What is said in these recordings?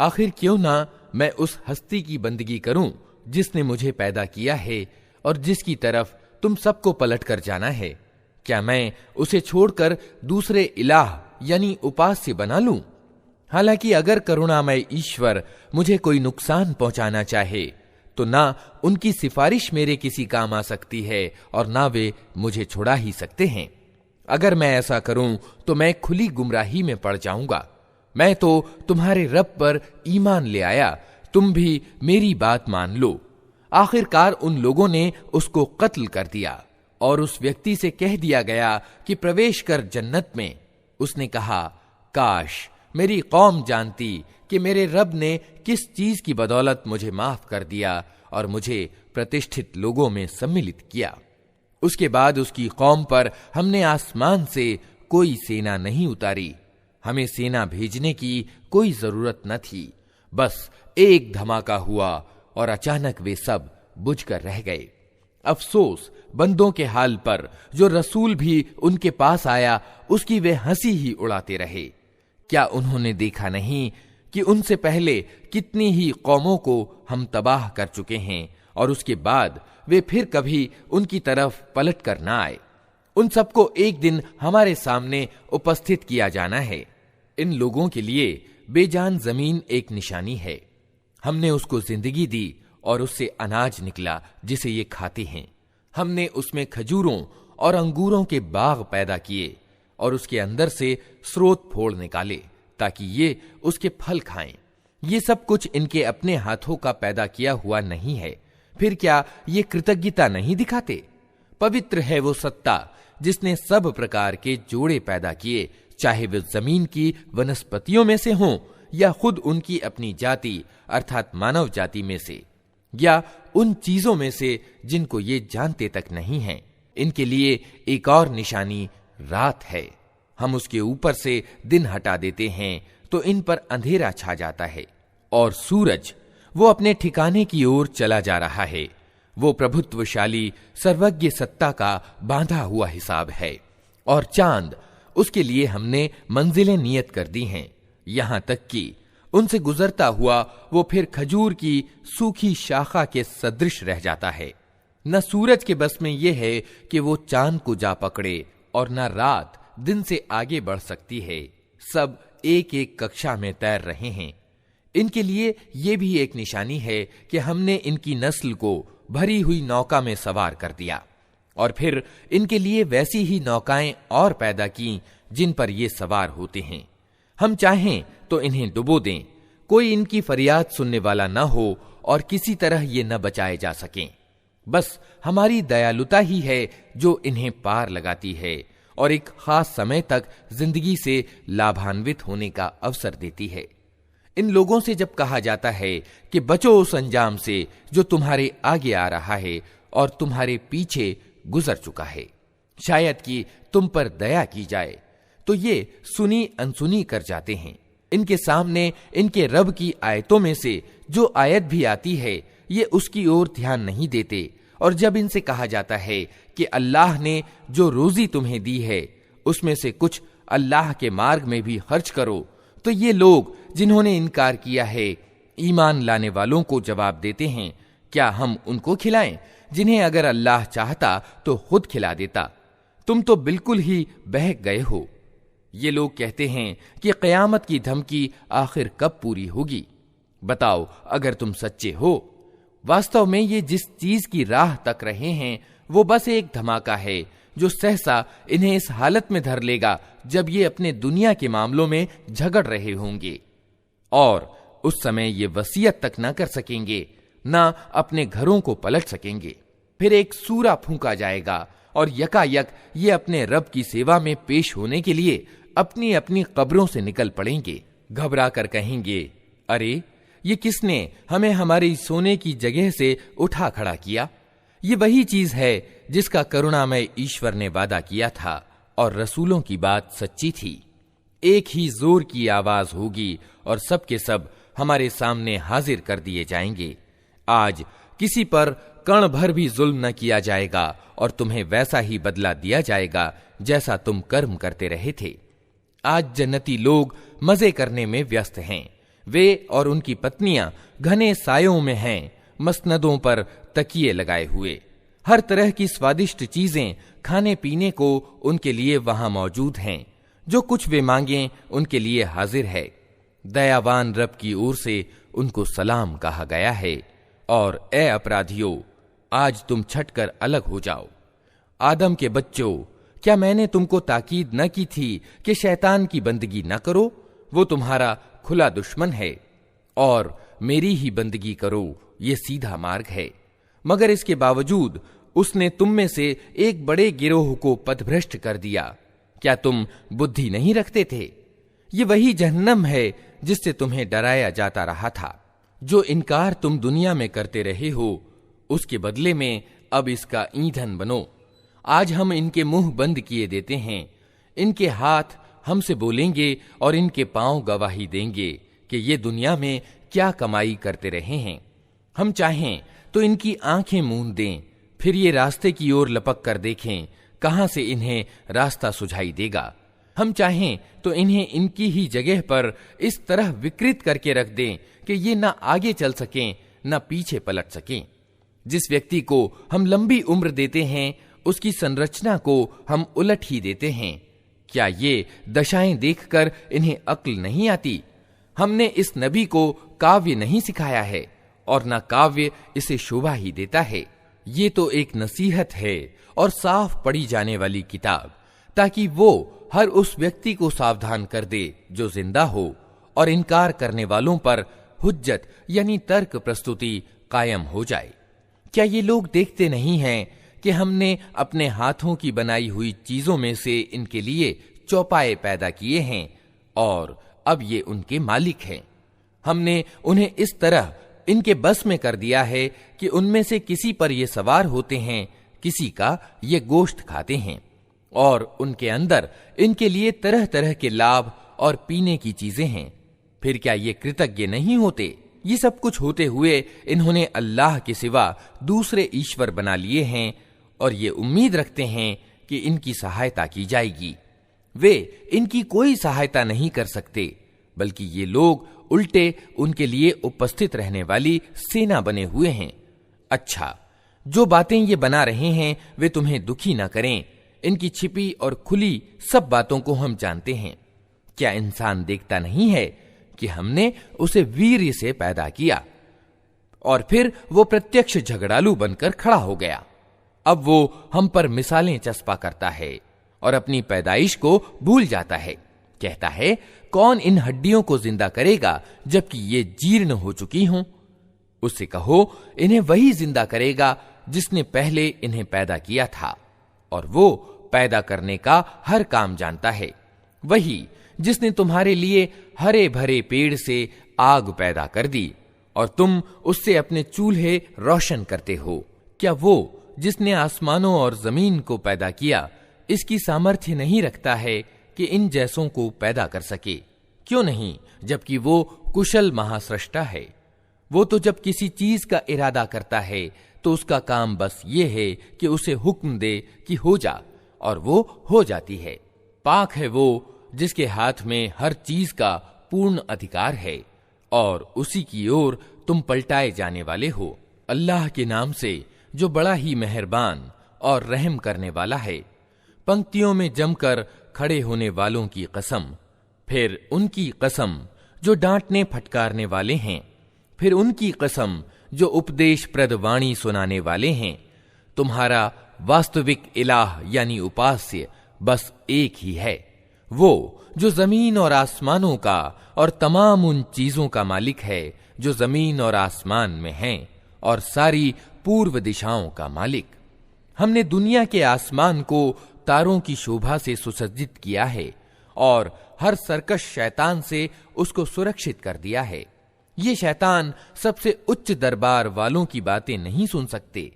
आखिर क्यों ना मैं उस हस्ती की बंदगी करूं जिसने मुझे पैदा किया है और जिसकी तरफ तुम सबको पलट कर जाना है। क्या मैं उसे छोड़कर दूसरे इलाह यानी उपास्य बना लूं? हालांकि अगर करुणामय ईश्वर मुझे कोई नुकसान पहुंचाना चाहे तो ना उनकी सिफारिश मेरे किसी काम आ सकती है और ना वे मुझे छुड़ा ही सकते हैं। अगर मैं ऐसा करूं तो मैं खुली गुमराही में पड़ जाऊंगा। मैं तो तुम्हारे रब पर ईमान ले आया, तुम भी मेरी बात मान लो। आखिरकार उन लोगों ने उसको कत्ल कर दिया और उस व्यक्ति से कह दिया गया कि प्रवेश कर जन्नत में। उसने कहा, काश मेरी कौम जानती कि मेरे रब ने किस चीज की बदौलत मुझे माफ कर दिया और मुझे प्रतिष्ठित लोगों में सम्मिलित किया। उसके बाद उसकी कौम पर हमने आसमान से कोई सेना नहीं उतारी। हमें सेना भेजने की कोई जरूरत न थी। बस एक धमाका हुआ और अचानक वे सब बुझकर रह गए। अफसोस बंदों के हाल पर जो रसूल भी उनके पास आया उसकी वे हंसी ही उड़ाते रहे। क्या उन्होंने देखा नहीं कि उनसे पहले कितनी ही कौमों को हम तबाह कर चुके हैं और उसके बाद वे फिर कभी उनकी तरफ पलट कर ना आए। उन सबको एक दिन हमारे सामने उपस्थित किया जाना है। इन लोगों के लिए बेजान जमीन एक निशानी है। हमने उसको जिंदगी दी और उससे अनाज निकला जिसे ये खाते हैं। हमने उसमें खजूरों और अंगूरों के बाग पैदा किए और उसके अंदर से स्रोत फोड़ निकाले ताकि ये उसके फल खाएं। ये सब कुछ इनके अपने हाथों का पैदा किया हुआ नहीं है। फिर क्या ये कृतज्ञता नहीं दिखाते? पवित्र है वो सत्ता जिसने सब प्रकार के जोड़े पैदा किए, चाहे वे जमीन की वनस्पतियों में से हों या खुद उनकी अपनी जाति अर्थात मानव जाति में से, या उन चीजों में से जिनको ये जानते तक नहीं हैं। इनके लिए एक और निशानी रात है। हम उसके ऊपर से दिन हटा देते हैं तो इन पर अंधेरा छा जाता है। और सूरज वो अपने ठिकाने की ओर चला जा रहा है। वो प्रभुत्वशाली सर्वज्ञ सत्ता का बांधा हुआ हिसाब है। और चांद, उसके लिए हमने मंजिलें नियत कर दी हैं, यहां तक कि उनसे गुजरता हुआ वो फिर खजूर की सूखी शाखा के सदृश रह जाता है। न सूरज के बस में यह है कि वो चांद को जा पकड़े और न रात दिन से आगे बढ़ सकती है। सब एक एक कक्षा में तैर रहे हैं। इनके लिए ये भी एक निशानी है कि हमने इनकी नस्ल को भरी हुई नौका में सवार कर दिया और फिर इनके लिए वैसी ही नौकाएं और पैदा की जिन पर ये सवार होते हैं। हम चाहें तो इन्हें डुबो दें, कोई इनकी फरियाद सुनने वाला न हो और किसी तरह ये न बचाए जा सकें। बस हमारी दयालुता ही है जो इन्हें पार लगाती है और एक खास समय तक जिंदगी से लाभान्वित होने का अवसर देती है। इन लोगों से जब कहा जाता है कि बचो उस अंजाम से जो तुम्हारे आगे आ रहा है और तुम्हारे पीछे गुजर चुका है, शायद कि तुम पर दया की जाए, तो ये सुनी अनसुनी कर जाते हैं। इनके सामने इनके रब की आयतों में से जो आयत भी आती है ये उसकी ओर ध्यान नहीं देते। और जब इनसे कहा जाता है कि अल्लाह ने जो रोजी तुम्हें दी है उसमें से कुछ अल्लाह के मार्ग में भी खर्च करो, तो ये लोग जिन्होंने इनकार किया है ईमान लाने वालों को जवाब देते हैं, क्या हम उनको खिलाएं जिन्हें अगर अल्लाह चाहता तो खुद खिला देता? तुम तो बिल्कुल ही बहक गए हो। ये लोग कहते हैं कि क़यामत की धमकी आखिर कब पूरी होगी? बताओ अगर तुम सच्चे हो। वास्तव में ये जिस चीज की राह तक रहे हैं वो बस एक धमाका है जो सहसा इन्हें इस हालत में धर लेगा जब ये अपने दुनिया के मामलों में झगड़ रहे होंगे और उस समय ये वसीयत तक न कर सकेंगे, न अपने घरों को पलट सकेंगे। फिर एक सूरा फूंका जाएगा और यकायक ये अपने रब की सेवा में पेश होने के लिए अपनी अपनी कब्रों से निकल पड़ेंगे। घबरा कर कहेंगे, अरे ये किसने हमें हमारी सोने की जगह से उठा खड़ा किया? ये वही चीज है जिसका करुणामय ईश्वर ने वादा किया था और रसूलों की बात सच्ची थी। एक ही जोर की आवाज होगी और सब के सब हमारे सामने हाजिर कर दिए जाएंगे। आज किसी पर कण भर भी जुल्म न किया जाएगा और तुम्हें वैसा ही बदला दिया जाएगा जैसा तुम कर्म करते रहे थे। आज जन्नती लोग मजे करने में व्यस्त हैं। वे और उनकी पत्नियां घने सायों में हैं, मसनदों पर तकिए लगाए हुए। हर तरह की स्वादिष्ट चीजें खाने पीने को उनके लिए वहां मौजूद हैं। जो कुछ वे मांगें उनके लिए हाजिर है। दयावान रब की ओर से उनको सलाम कहा गया है। और ए अपराधियों, आज तुम छटकर अलग हो जाओ। आदम के बच्चों, क्या मैंने तुमको ताकीद न की थी कि शैतान की बंदगी न करो? वो तुम्हारा खुला दुश्मन है। और मेरी ही बंदगी करो, ये सीधा मार्ग है। मगर इसके बावजूद उसने तुम में से एक बड़े गिरोह को पथभ्रष्ट कर दिया। क्या तुम बुद्धि नहीं रखते थे? ये वही जहन्नम है जिससे तुम्हें डराया जाता रहा था। जो इनकार तुम दुनिया में करते रहे हो, उसके बदले में अब इसका ईंधन बनो। आज हम इनके मुंह बंद किए देते हैं। इनके हाथ हमसे बोलेंगे और इनके पांव गवाही देंगे कि ये दुनिया में क्या कमाई करते रहे हैं। हम चाहें तो इनकी आंखें मूंद दें, फिर ये रास्ते की ओर लपक कर देखें कहां से इन्हें रास्ता सुझाई देगा। हम चाहें तो इन्हें इनकी ही जगह पर इस तरह विकृत करके रख दें कि ये न आगे चल सकें न पीछे पलट सकें। जिस व्यक्ति को हम लंबी उम्र देते हैं, उसकी संरचना को हम उलट ही देते हैं। क्या ये दशाएं देखकर इन्हें अक्ल नहीं आती? हमने इस नबी को काव्य नहीं सिखाया है और न काव्य इसे शोभा ही देता है। ये तो एक नसीहत है और साफ पढ़ी जाने वाली किताब, ताकि वो हर उस व्यक्ति को सावधान कर दे जो जिंदा हो और इनकार करने वालों पर हुज्जत यानी तर्क प्रस्तुति कायम हो जाए। क्या ये लोग देखते नहीं हैं कि हमने अपने हाथों की बनाई हुई चीजों में से इनके लिए चौपाए पैदा किए हैं और अब ये उनके मालिक हैं। हमने उन्हें इस तरह इनके बस में कर दिया है कि उनमें से किसी पर ये सवार होते हैं, किसी का ये गोश्त खाते हैं और उनके अंदर इनके लिए तरह तरह के लाभ और पीने की चीजें हैं। फिर क्या ये कृतज्ञ नहीं होते? ये सब कुछ होते हुए इन्होंने अल्लाह के सिवा दूसरे ईश्वर बना लिए हैं और ये उम्मीद रखते हैं कि इनकी सहायता की जाएगी। वे इनकी कोई सहायता नहीं कर सकते, बल्कि ये लोग उल्टे उनके लिए उपस्थित रहने वाली सेना बने हुए हैं। अच्छा, जो बातें ये बना रहे हैं वे तुम्हें दुखी ना करें। इनकी छिपी और खुली सब बातों को हम जानते हैं। क्या इंसान देखता नहीं है कि हमने उसे वीर्य से पैदा किया और फिर वो प्रत्यक्ष झगड़ालू बनकर खड़ा हो गया। अब वो हम पर मिसालें चस्पा करता है और अपनी पैदाइश को भूल जाता है। कहता है, कौन इन हड्डियों को जिंदा करेगा जबकि ये जीर्ण हो चुकी हों? उससे कहो, इन्हें वही जिंदा करेगा जिसने पहले इन्हें पैदा किया था, और वो पैदा करने का हर काम जानता है। वही जिसने तुम्हारे लिए हरे भरे पेड़ से आग पैदा कर दी और तुम उससे अपने चूल्हे रोशन करते हो। क्या वो जिसने आसमानों और जमीन को पैदा किया इसकी सामर्थ्य नहीं रखता है कि इन जैसों को पैदा कर सके? क्यों नहीं, जबकि वो कुशल महासृष्टा है। वो तो जब किसी चीज का इरादा करता है तो उसका काम बस ये है कि उसे हुक्म दे कि हो जा, और वो हो जाती है। पाक है वो जिसके हाथ में हर चीज का पूर्ण अधिकार है और उसी की ओर तुम पलटाए जाने वाले हो। अल्लाह के नाम से जो बड़ा ही मेहरबान और रहम करने वाला है। पंक्तियों में जमकर खड़े होने वालों की कसम, फिर उनकी कसम जो डांटने फटकारने वाले हैं, फिर उनकी कसम जो उपदेश प्रद वाणी सुनाने वाले हैं। तुम्हारा वास्तविक इलाह यानी उपास्य बस एक ही है, वो जो जमीन और आसमानों का और तमाम उन चीजों का मालिक है जो जमीन और आसमान में हैं, और सारी पूर्व दिशाओं का मालिक। हमने दुनिया के आसमान को तारों की शोभा से सुसज्जित किया है और हर सरकश शैतान से उसको सुरक्षित कर दिया है। ये शैतान सबसे उच्च दरबार वालों की बातें नहीं सुन सकते।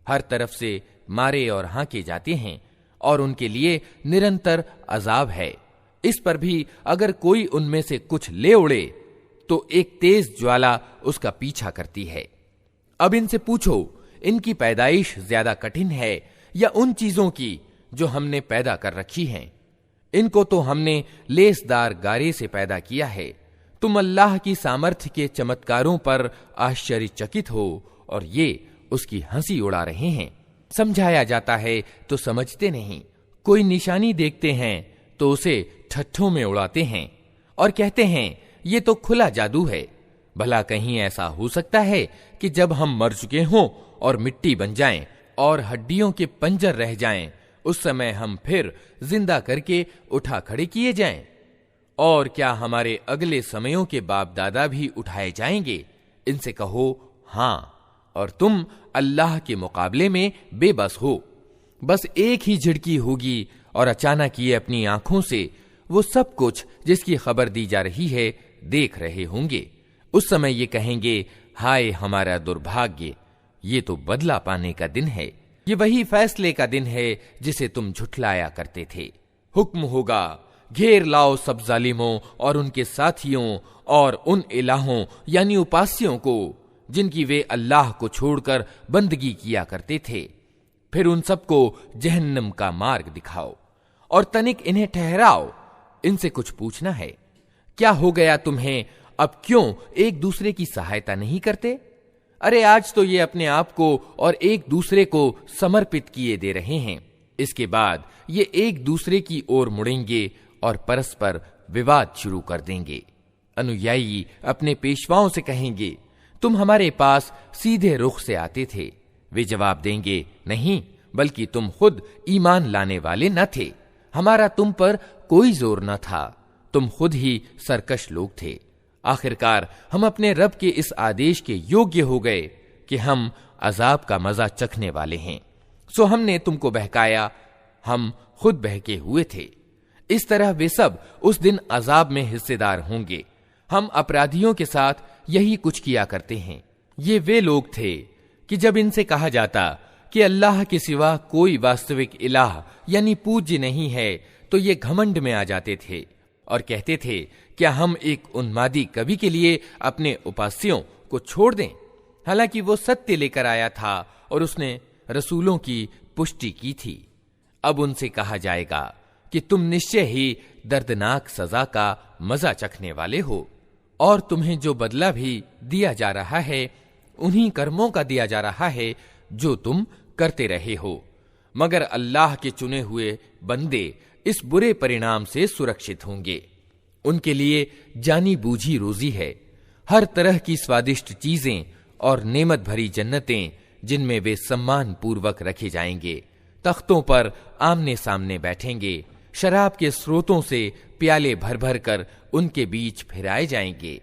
हर तरफ से मारे और हांके जाते हैं और उनके लिए निरंतर अजाब है। इस पर भी अगर कोई उनमें से कुछ ले उड़े तो एक तेज ज्वाला उसका पीछा करती है। अब इनसे पूछो, इनकी पैदाइश ज्यादा कठिन है या उन चीजों की जो हमने पैदा कर रखी हैं? इनको तो हमने लेसदार गारे से पैदा किया है, तुम अल्लाह की सामर्थ्य के चमत्कारों पर आश्चर्यचकित हो और ये उसकी हंसी उड़ा रहे हैं। समझाया जाता है तो समझते नहीं, कोई निशानी देखते हैं तो उसे ठट्ठों में उड़ाते हैं और कहते हैं ये तो खुला जादू है। भला कहीं ऐसा हो सकता है कि जब हम मर चुके हों और मिट्टी बन जाएं और हड्डियों के पंजर रह जाएं, उस समय हम फिर जिंदा करके उठा खड़े किए जाएं? और क्या हमारे अगले समयों के बाप दादा भी उठाए जाएंगे? इनसे कहो हां, और तुम अल्लाह के मुकाबले में बेबस हो। बस एक ही झिड़की होगी और अचानक ये अपनी आंखों से वो सब कुछ जिसकी खबर दी जा रही है देख रहे होंगे। उस समय ये कहेंगे, हाय हमारा दुर्भाग्य, ये तो बदला पाने का दिन है, ये वही फैसले का दिन है जिसे तुम झुठलाया करते थे। हुक्म होगा, घेर लाओ सब जालिमों और उनके साथियों और उन इलाहों यानी उपास्यों को जिनकी वे अल्लाह को छोड़कर बंदगी किया करते थे। फिर उन सबको जहन्नम का मार्ग दिखाओ और तनिक इन्हें ठहराओ। इनसे कुछ पूछना है, क्या हो गया तुम्हें? अब क्यों एक दूसरे की सहायता नहीं करते? अरे आज तो ये अपने आप को और एक दूसरे को समर्पित किए दे रहे हैं। इसके बाद ये एक दूसरे की ओर मुड़ेंगे और परस्पर विवाद शुरू कर देंगे। अनुयायी अपने पेशवाओं से कहेंगे, तुम हमारे पास सीधे रुख से आते थे। वे जवाब देंगे, नहीं, बल्कि तुम खुद ईमान लाने वाले न थे। हमारा तुम पर कोई जोर न था, तुम खुद ही सरकश लोग थे। आखिरकार हम अपने रब के इस आदेश के योग्य हो गए कि हम अजाब का मजा चखने वाले हैं, सो हमने तुमको बहकाया, हम खुद बहके हुए थे। इस तरह वे सब उस दिन अजाब में हिस्सेदार होंगे। हम अपराधियों के साथ यही कुछ किया करते हैं। ये वे लोग थे कि जब इनसे कहा जाता कि अल्लाह के सिवा कोई वास्तविक इलाह यानी पूज्य नहीं है, तो ये घमंड में आ जाते थे और कहते थे, क्या हम एक उन्मादी कवि के लिए अपने उपास्यों को छोड़ दें? हालांकि वो सत्य लेकर आया था और उसने रसूलों की पुष्टि की थी। अब उनसे कहा जाएगा कि तुम निश्चय ही दर्दनाक सजा का मजा चखने वाले हो, और तुम्हें जो बदला भी दिया जा रहा है उन्हीं कर्मों का दिया जा रहा है जो तुम करते रहे हो। मगर अल्लाह के चुने हुए बंदे इस बुरे परिणाम से सुरक्षित होंगे। उनके लिए जानी बूझी रोजी है, हर तरह की स्वादिष्ट चीजें और नेमत भरी जन्नतें जिनमें वे सम्मान पूर्वक रखे जाएंगे। तख्तों पर आमने सामने बैठेंगे, शराब के स्रोतों से प्याले भर भर कर उनके बीच फिराए जाएंगे।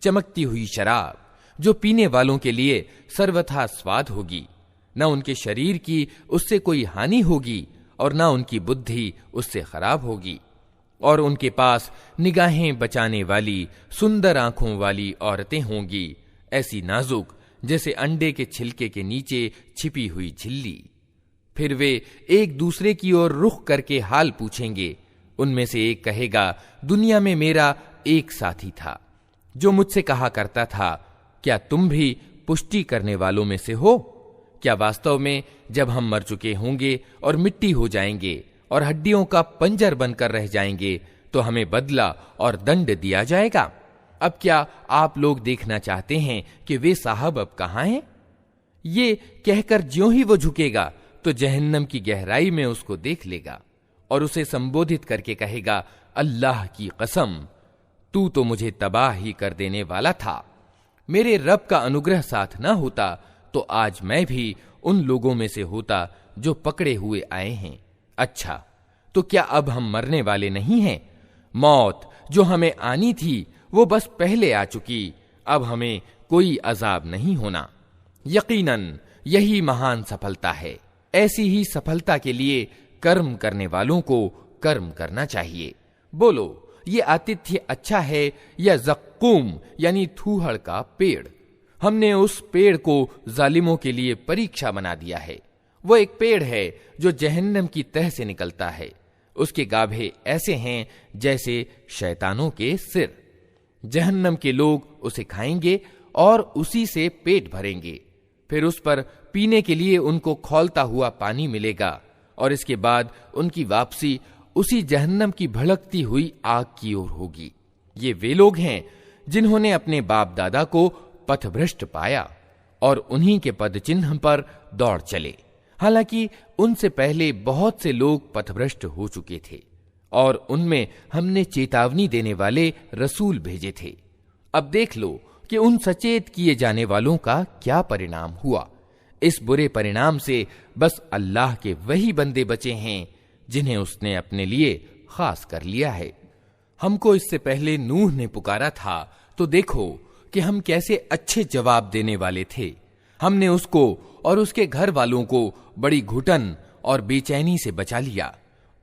चमकती हुई शराब जो पीने वालों के लिए सर्वथा स्वाद होगी, न उनके शरीर की उससे कोई हानि होगी और न उनकी बुद्धि उससे खराब होगी। और उनके पास निगाहें बचाने वाली सुंदर आंखों वाली औरतें होंगी, ऐसी नाजुक जैसे अंडे के छिलके के नीचे छिपी हुई झिल्ली। फिर वे एक दूसरे की ओर रुख करके हाल पूछेंगे। उनमें से एक कहेगा, दुनिया में मेरा एक साथी था जो मुझसे कहा करता था, क्या तुम भी पुष्टि करने वालों में से हो? क्या वास्तव में जब हम मर चुके होंगे और मिट्टी हो जाएंगे और हड्डियों का पंजर बनकर रह जाएंगे तो हमें बदला और दंड दिया जाएगा? अब क्या आप लोग देखना चाहते हैं कि वे साहब अब कहां हैं? ये कहकर ज्यों ही वो झुकेगा तो जहन्नम की गहराई में उसको देख लेगा और उसे संबोधित करके कहेगा, अल्लाह की कसम, तू तो मुझे तबाह ही कर देने वाला था। मेरे रब का अनुग्रह साथ न होता तो आज मैं भी उन लोगों में से होता जो पकड़े हुए आए हैं। अच्छा, तो क्या अब हम मरने वाले नहीं हैं? मौत जो हमें आनी थी वो बस पहले आ चुकी, अब हमें कोई अजाब नहीं होना। यकीनन यही महान सफलता है। ऐसी ही सफलता के लिए कर्म करने वालों को कर्म करना चाहिए। बोलो, ये आतिथ्य अच्छा है या ज़क्कूम यानी थूहड़ का पेड़? हमने उस पेड़ को जालिमों के लिए परीक्षा बना दिया है। वो एक पेड़ है जो जहन्नम की तह से निकलता है। उसके गाभे ऐसे हैं जैसे शैतानों के सिर। जहन्नम के लोग उसे खाएंगे और उसी से पेट भरेंगे। फिर उस पर पीने के लिए उनको खौलता हुआ पानी मिलेगा और इसके बाद उनकी वापसी उसी जहन्नम की भड़कती हुई आग की ओर होगी। ये वे लोग हैं जिन्होंने अपने बाप दादा को पथभ्रष्ट पाया और उन्हीं के पद चिन्ह पर दौड़ चले। हालांकि उनसे पहले बहुत से लोग पथभ्रष्ट हो चुके थे और उनमें हमने चेतावनी देने वाले रसूल भेजे थे। अब देख लो कि उन सचेत किए जाने वालों का क्या परिणाम हुआ। इस बुरे परिणाम से बस अल्लाह के वही बंदे बचे हैं जिन्हें उसने अपने लिए खास कर लिया है। हमको इससे पहले नूह ने पुकारा था तो देखो कि हम कैसे अच्छे जवाब देने वाले थे। हमने उसको और उसके घर वालों को बड़ी घुटन और बेचैनी से बचा लिया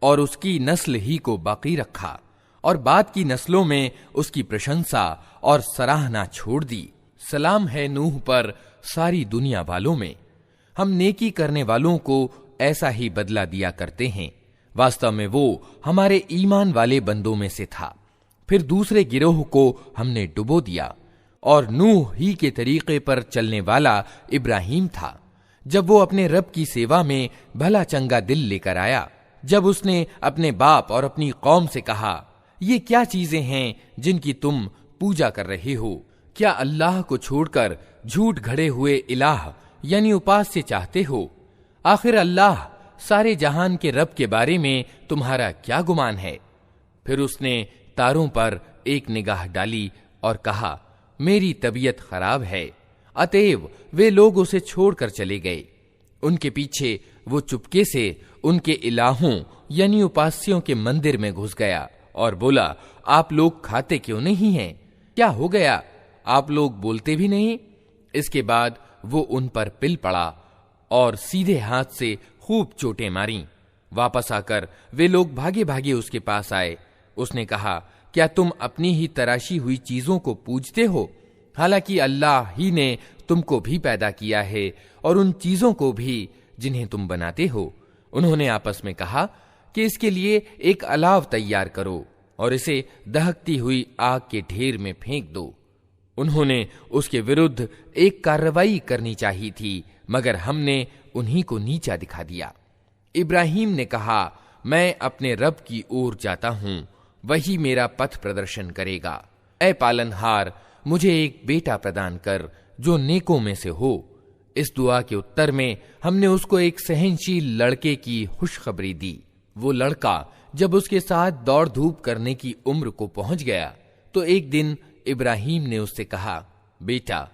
और उसकी नस्ल ही को बाकी रखा और बाद की नस्लों में उसकी प्रशंसा और सराहना छोड़ दी। सलाम है नूह पर सारी दुनिया वालों में। हम नेकी करने वालों को ऐसा ही बदला दिया करते हैं। वास्तव में वो हमारे ईमान वाले बंदों में से था। फिर दूसरे गिरोह को हमने डुबो दिया और नूह ही के तरीके पर चलने वाला इब्राहिम था। जब वो अपने रब की सेवा में भला चंगा दिल लेकर आया, जब उसने अपने बाप और अपनी कौम से कहा, ये क्या चीजें हैं जिनकी तुम पूजा कर रहे हो? क्या अल्लाह को छोड़कर झूठ घड़े हुए इलाह यानी उपास्य चाहते हो? आखिर अल्लाह सारे जहान के रब के बारे में तुम्हारा क्या गुमान है? फिर उसने तारों पर एक निगाह डाली और कहा, मेरी तबीयत खराब है। अतएव वे लोग उसे छोड़कर चले गए। उनके पीछे वो चुपके से उनके इलाहों यानी उपास्यों के मंदिर में घुस गया और बोला, आप लोग खाते क्यों नहीं हैं? क्या हो गया? आप लोग बोलते भी नहीं? इसके बाद वो उन पर पिल पड़ा और सीधे हाथ से खूब चोटें मारी। वापस आकर वे लोग भागे भागे उसके पास आए। उसने कहा, क्या तुम अपनी ही तराशी हुई चीजों को पूजते हो? हालांकि अल्लाह ही ने तुमको भी पैदा किया है और उन चीजों को भी जिन्हें तुम बनाते हो। उन्होंने आपस में कहा कि इसके लिए एक अलाव तैयार करो और इसे दहकती हुई आग के ढेर में फेंक दो। उन्होंने उसके विरुद्ध एक कार्रवाई करनी चाहिए थी, मगर हमने उन्हीं को नीचा दिखा दिया। इब्राहिम ने कहा, मैं अपने रब की ओर जाता हूं, वही मेरा पथ प्रदर्शन करेगा। ऐ पालनहार, मुझे एक बेटा प्रदान कर जो नेकों में से हो। इस दुआ के उत्तर में हमने उसको एक सहनशील लड़के की खुशखबरी दी। वो लड़का जब उसके साथ दौड़ धूप करने की उम्र को पहुंच गया तो एक दिन इब्राहिम ने उससे कहा, बेटा,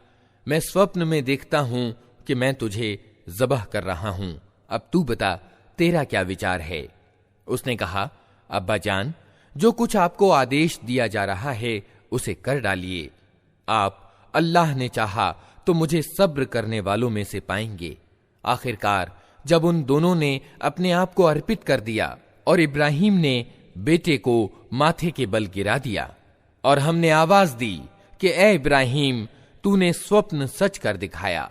मैं स्वप्न में देखता हूं कि मैं तुझे ज़बह कर रहा हूं। अब तू बता, तेरा क्या विचार है? उसने कहा, अब्बा जान, जो कुछ आपको आदेश दिया जा रहा है उसे कर डालिए। आप अल्लाह ने चाहा तो मुझे सब्र करने वालों में से पाएंगे। आखिरकार जब उन दोनों ने अपने आप को अर्पित कर दिया और इब्राहिम ने बेटे को माथे के बल गिरा दिया और हमने आवाज दी कि ए इब्राहिम, तूने स्वप्न सच कर दिखाया।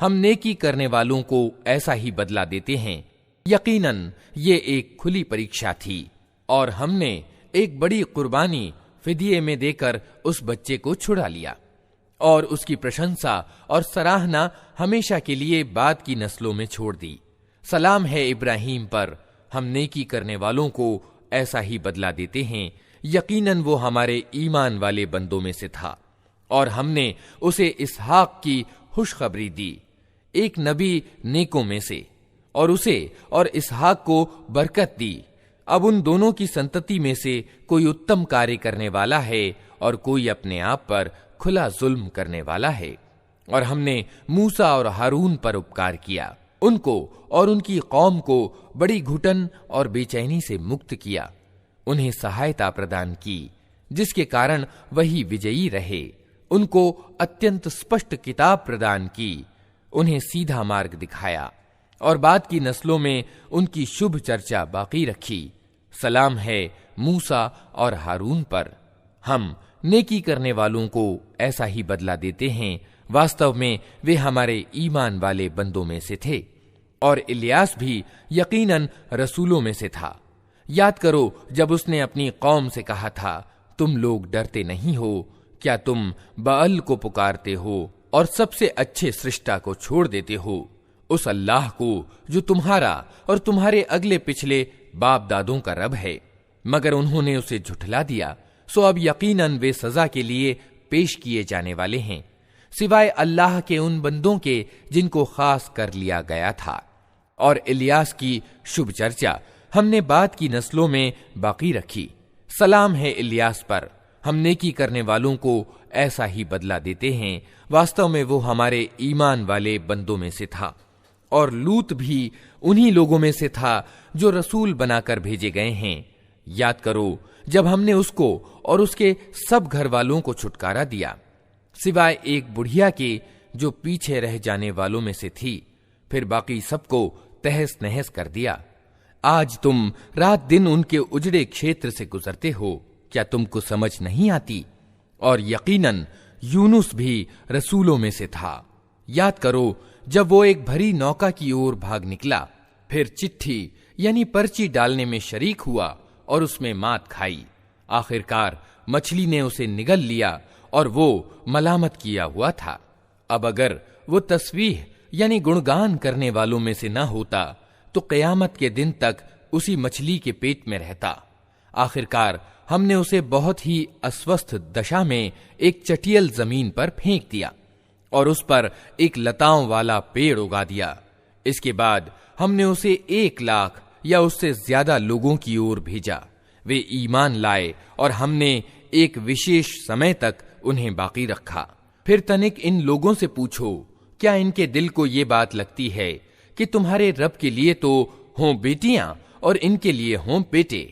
हम नेकी करने वालों को ऐसा ही बदला देते हैं। यकीनन ये एक खुली परीक्षा थी और हमने एक बड़ी कुर्बानी फिदिये में देकर उस बच्चे को छुड़ा लिया और उसकी प्रशंसा और सराहना हमेशा के लिए बाद की नस्लों में छोड़ दी। सलाम है इब्राहिम पर, हम नेकी करने वालों को ऐसा ही बदला देते हैं। यकीनन वो हमारे ईमान वाले बंदों में से था और हमने उसे इसहाक की खुशखबरी दी, एक नबी नेकों में से, और उसे और इसहाक को बरकत दी। अब उन दोनों की संतति में से कोई उत्तम कार्य करने वाला है और कोई अपने आप पर खुला जुल्म करने वाला है। और हमने मूसा और हारून पर उपकार किया, उनको और उनकी कौम को बड़ी घुटन और बेचैनी से मुक्त किया, उन्हें सहायता प्रदान की जिसके कारण वही विजयी रहे, उनको अत्यंत स्पष्ट किताब प्रदान की, उन्हें सीधा मार्ग दिखाया और बाद की नस्लों में उनकी शुभ चर्चा बाकी रखी। सलाम है मूसा और हारून पर, हम नेकी करने वालों को ऐसा ही बदला देते हैं। वास्तव में वे हमारे ईमान वाले बंदों में से थे और इलियास भी यकीनन रसूलों में से था। याद करो जब उसने अपनी कौम से कहा था, तुम लोग डरते नहीं हो? क्या तुम बाअल को पुकारते हो और सबसे अच्छे सृष्टा को छोड़ देते हो, उस अल्लाह को जो तुम्हारा और तुम्हारे अगले पिछले बाप दादों का रब है? मगर उन्होंने उसे झुठला दिया, सो अब यकीनन वे सजा के लिए पेश किए जाने वाले हैं, सिवाय अल्लाह के उन बंदों के जिनको खास कर लिया गया था। और इलियास की शुभ चर्चा हमने बाद की नस्लों में बाकी रखी। सलाम है इलियास पर, हम नेकी करने वालों को ऐसा ही बदला देते हैं। वास्तव में वो हमारे ईमान वाले बंदों में से था। और लूत भी उन्हीं लोगों में से था जो रसूल बनाकर भेजे गए हैं। याद करो जब हमने उसको और उसके सब घर वालों को छुटकारा दिया, सिवाय एक बुढ़िया के जो पीछे रह जाने वालों में से थी, फिर बाकी सबको तहस नहस कर दिया। आज तुम रात दिन उनके उजड़े क्षेत्र से गुजरते हो, क्या तुमको समझ नहीं आती? और यकीनन यूनुस भी रसूलों में से था। याद करो जब वो एक भरी नौका की ओर भाग निकला, फिर चिट्ठी यानी पर्ची डालने में शरीक हुआ और उसमें मात खाई। आखिरकार मछली ने उसे निगल लिया और वो मलामत किया हुआ था। अब अगर वो तस्वीह यानी गुणगान करने वालों में से न होता तो क़यामत के दिन तक उसी मछली के पेट में रहता। आखिरकार हमने उसे बहुत ही अस्वस्थ दशा में एक चटियल जमीन पर फेंक दिया और उस पर एक लताओं वाला पेड़ उगा दिया। इसके बाद हमने उसे 1 लाख या उससे ज्यादा लोगों की ओर भेजा। वे ईमान लाए और हमने एक विशेष समय तक उन्हें बाकी रखा। फिर तनिक इन लोगों से पूछो, क्या इनके दिल को ये बात लगती है कि तुम्हारे रब के लिए तो हों बेटियां और इनके लिए हों बेटे?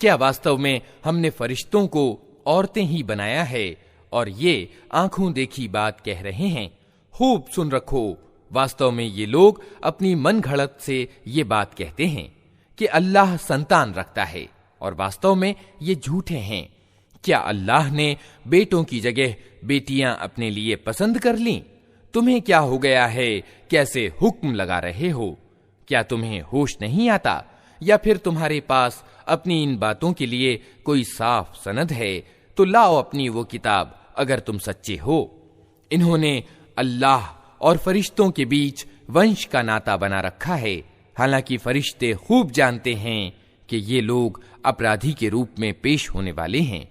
क्या वास्तव में हमने फरिश्तों को औरतें ही बनाया है और ये आंखों देखी बात कह रहे हैं? खूब सुन रखो, वास्तव में ये लोग अपनी मन घड़त से ये बात कहते हैं कि अल्लाह संतान रखता है, और वास्तव में ये झूठे हैं। क्या अल्लाह ने बेटों की जगह बेटियां अपने लिए पसंद कर लीं? तुम्हें क्या हो गया है, कैसे हुक्म लगा रहे हो? क्या तुम्हें होश नहीं आता? या फिर तुम्हारे पास अपनी इन बातों के लिए कोई साफ सनद है? तो लाओ अपनी वो किताब अगर तुम सच्चे हो। इन्होंने अल्लाह और फरिश्तों के बीच वंश का नाता बना रखा है, हालांकि फरिश्ते खूब जानते हैं कि ये लोग अपराधी के रूप में पेश होने वाले हैं।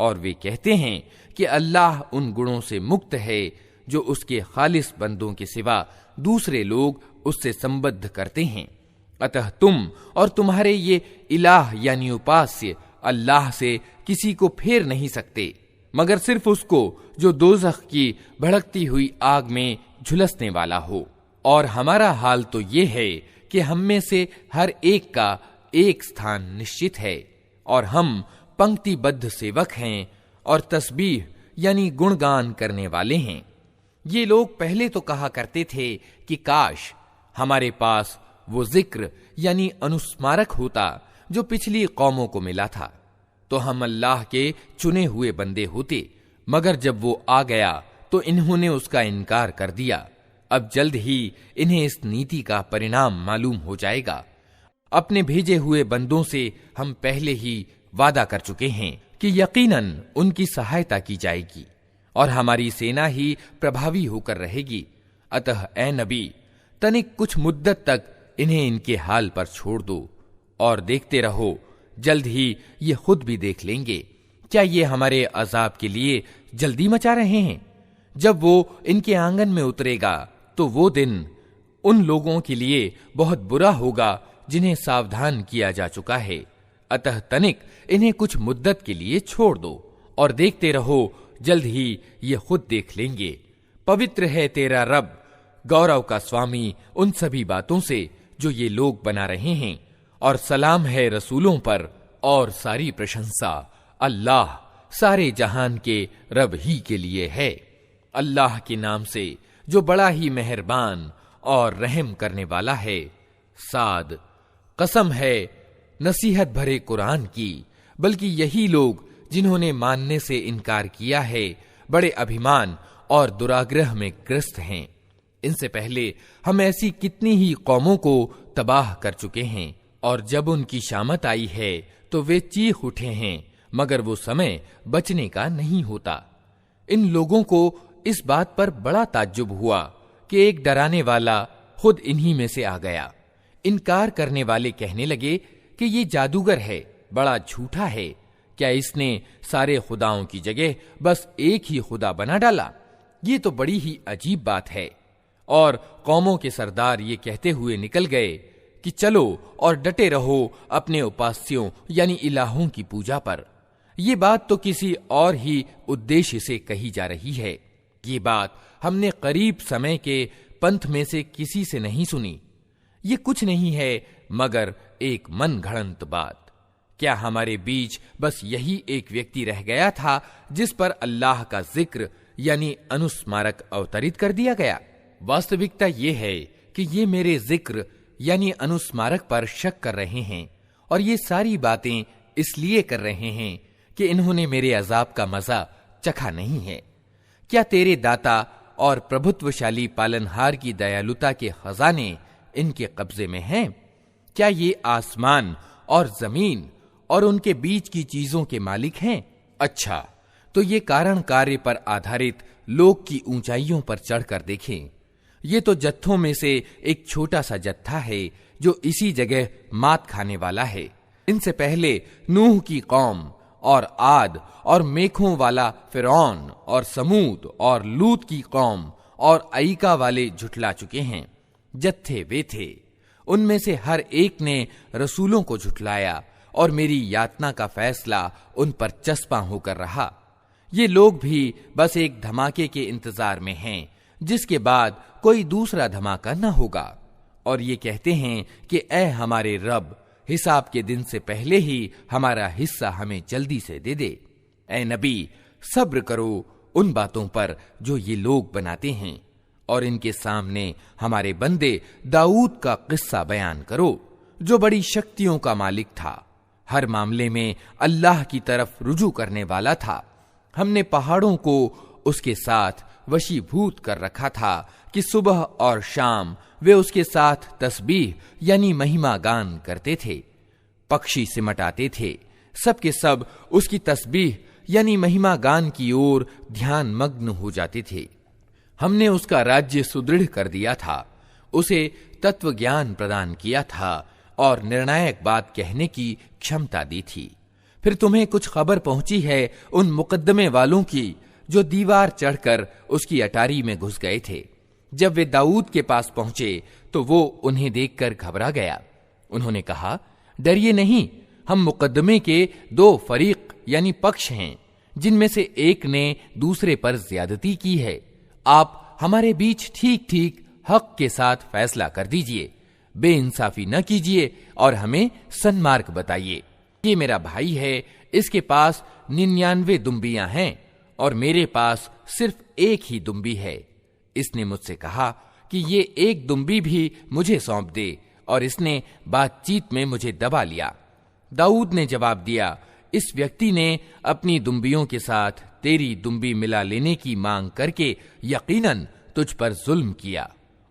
और वे कहते हैं कि अल्लाह उन गुणों से मुक्त है जो उसके खालिस बंदों के सिवा दूसरे लोग उससे संबद्ध करते हैं। अतः तुम और तुम्हारे ये इलाह यानी उपास्य अल्लाह से किसी को फेर नहीं सकते, मगर सिर्फ उसको जो दोज़ख की भड़कती हुई आग में झुलसने वाला हो। और हमारा हाल तो ये है कि हम में से हर एक का एक स्थान निश्चित है, और हम पंक्तिबद्ध सेवक हैं और तस्बीह यानी गुणगान करने वाले हैं। ये लोग पहले तो कहा करते थे कि काश हमारे पास वो जिक्र यानी अनुस्मारक होता जो पिछली कौमों को मिला था, तो हम अल्लाह के चुने हुए बंदे होते। मगर जब वो आ गया तो इन्होंने उसका इनकार कर दिया। अब जल्द ही इन्हें इस नीति का परिणाम मालूम हो जाएगा। अपने भेजे हुए बंदों से हम पहले ही वादा कर चुके हैं कि यकीनन उनकी सहायता की जाएगी और हमारी सेना ही प्रभावी होकर रहेगी। अतः ए नबी, तनिक कुछ मुद्दत तक इन्हें इनके हाल पर छोड़ दो और देखते रहो, जल्द ही ये खुद भी देख लेंगे। क्या ये हमारे अजाब के लिए जल्दी मचा रहे हैं? जब वो इनके आंगन में उतरेगा तो वो दिन उन लोगों के लिए बहुत बुरा होगा जिन्हें सावधान किया जा चुका है। अतः तनिक इन्हें कुछ मुद्दत के लिए छोड़ दो और देखते रहो, जल्द ही ये खुद देख लेंगे। पवित्र है तेरा रब, गौरव का स्वामी उन सभी बातों से जो ये लोग बना रहे हैं, और सलाम है रसूलों पर, और सारी प्रशंसा अल्लाह सारे जहान के रब ही के लिए है। अल्लाह के नाम से जो बड़ा ही मेहरबान और रहम करने वाला है। साद, कसम है नसीहत भरे कुरान की, बल्कि यही लोग जिन्होंने मानने से इनकार किया है बड़े अभिमान और दुराग्रह में ग्रस्त हैं। इनसे पहले हम ऐसी कितनी ही कौमों को तबाह कर चुके हैं, और जब उनकी शामत आई है तो वे चीख उठे हैं, मगर वो समय बचने का नहीं होता। इन लोगों को इस बात पर बड़ा ताज्जुब हुआ कि एक डराने वाला खुद इन्हीं में से आ गया। इनकार करने वाले कहने लगे कि ये जादूगर है, बड़ा झूठा है। क्या इसने सारे खुदाओं की जगह बस एक ही खुदा बना डाला? ये तो बड़ी ही अजीब बात है। और कौमों के सरदार ये कहते हुए निकल गए कि चलो और डटे रहो अपने उपास्यों यानी इलाहों की पूजा पर। ये बात तो किसी और ही उद्देश्य से कही जा रही है। ये बात हमने करीब समय के पंथ में से किसी से नहीं सुनी। ये कुछ नहीं है मगर एक मन घड़ंत बात। क्या हमारे बीच बस यही एक व्यक्ति रह गया था जिस पर अल्लाह का जिक्र यानी अनुस्मारक अवतरित कर दिया गया? वास्तविकता ये है कि ये मेरे जिक्र यानी अनुस्मारक पर शक कर रहे हैं और ये सारी बातें इसलिए कर रहे हैं कि इन्होंने मेरे अजाब का मजा चखा नहीं है। क्या तेरे दाता और प्रभुत्वशाली पालनहार की दयालुता के खजाने इनके कब्जे में हैं? क्या ये आसमान और जमीन और उनके बीच की चीजों के मालिक हैं? अच्छा, तो ये कारण कार्य पर आधारित लोक की ऊंचाइयों पर चढ़कर देखें। ये तो जत्थों में से एक छोटा सा जत्था है जो इसी जगह मात खाने वाला है। इनसे पहले नूह की कौम और आद और मेखों वाला फिरौन और समूद और लूत की कौम और अईका वाले झुठला चुके हैं। जत्थे वे थे, उनमें से हर एक ने रसूलों को झुठलाया और मेरी यातना का फैसला उन पर चस्पा होकर रहा। ये लोग भी बस एक धमाके के इंतजार में हैं जिसके बाद कोई दूसरा धमाका न होगा, और ये कहते हैं कि ऐ हमारे रब, हिसाब के दिन से पहले ही हमारा हिस्सा हमें जल्दी से दे दे। ऐ नबी, सब्र करो उन बातों पर जो ये लोग बनाते हैं, और इनके सामने हमारे बंदे दाऊद का किस्सा बयान करो जो बड़ी शक्तियों का मालिक था, हर मामले में अल्लाह की तरफ रुजू करने वाला था। हमने पहाड़ों को उसके साथ वशीभूत कर रखा था कि सुबह और शाम वे उसके साथ तस्बीह यानी महिमा गान करते थे। पक्षी सिमट आते थे, सबके सब उसकी तस्बीह यानी महिमा गान की ओर ध्यान मग्न हो जाते थे। हमने उसका राज्य सुदृढ़ कर दिया था, उसे तत्व ज्ञान प्रदान किया था और निर्णायक बात कहने की क्षमता दी थी। फिर तुम्हें कुछ खबर पहुंची है उन मुकद्दमे वालों की जो दीवार चढ़कर उसकी अटारी में घुस गए थे। जब वे दाऊद के पास पहुंचे तो वो उन्हें देखकर घबरा गया। उन्होंने कहा, डरिए नहीं, हम मुकद्दमे के दो फरीक यानी पक्ष हैं जिनमें से एक ने दूसरे पर ज्यादती की है। आप हमारे बीच ठीक ठीक हक के साथ फैसला कर दीजिए, बेइंसाफी न कीजिए और हमें सन्मार्ग बताइए। ये मेरा भाई है, इसके पास 99 दुम्बियां हैं और मेरे पास सिर्फ एक ही दुम्बी है। इसने मुझसे कहा कि ये एक दुम्बी भी मुझे सौंप दे, और इसने बातचीत में मुझे दबा लिया। दाऊद ने जवाब दिया, इस व्यक्ति ने अपनी दुम्बियों के साथ तेरी दुम्बी मिला लेने की मांग करके यकीनन तुझ पर जुल्म किया,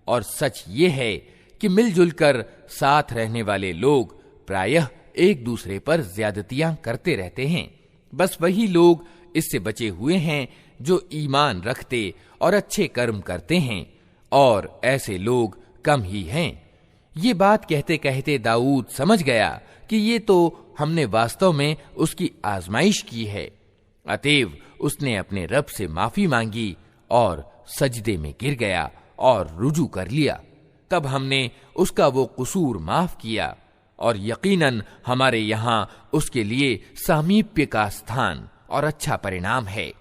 और सच ये है कि मिलजुल कर साथ रहने वाले लोग प्रायः एक दूसरे पर ज्यादतियां करते रहते हैं। बस वही लोग इससे बचे हुए हैं जो ईमान रखते और अच्छे कर्म करते हैं, और ऐसे लोग कम ही हैं। ये बात कहते कहते दाऊद समझ गया कि ये तो हमने वास्तव में उसकी आजमाइश की है। अतएव उसने अपने रब से माफी मांगी और सजदे में गिर गया और रुजू कर लिया। तब हमने उसका वो कसूर माफ किया, और यकीनन हमारे यहाँ उसके लिए सामीप्य का स्थान और अच्छा परिणाम है।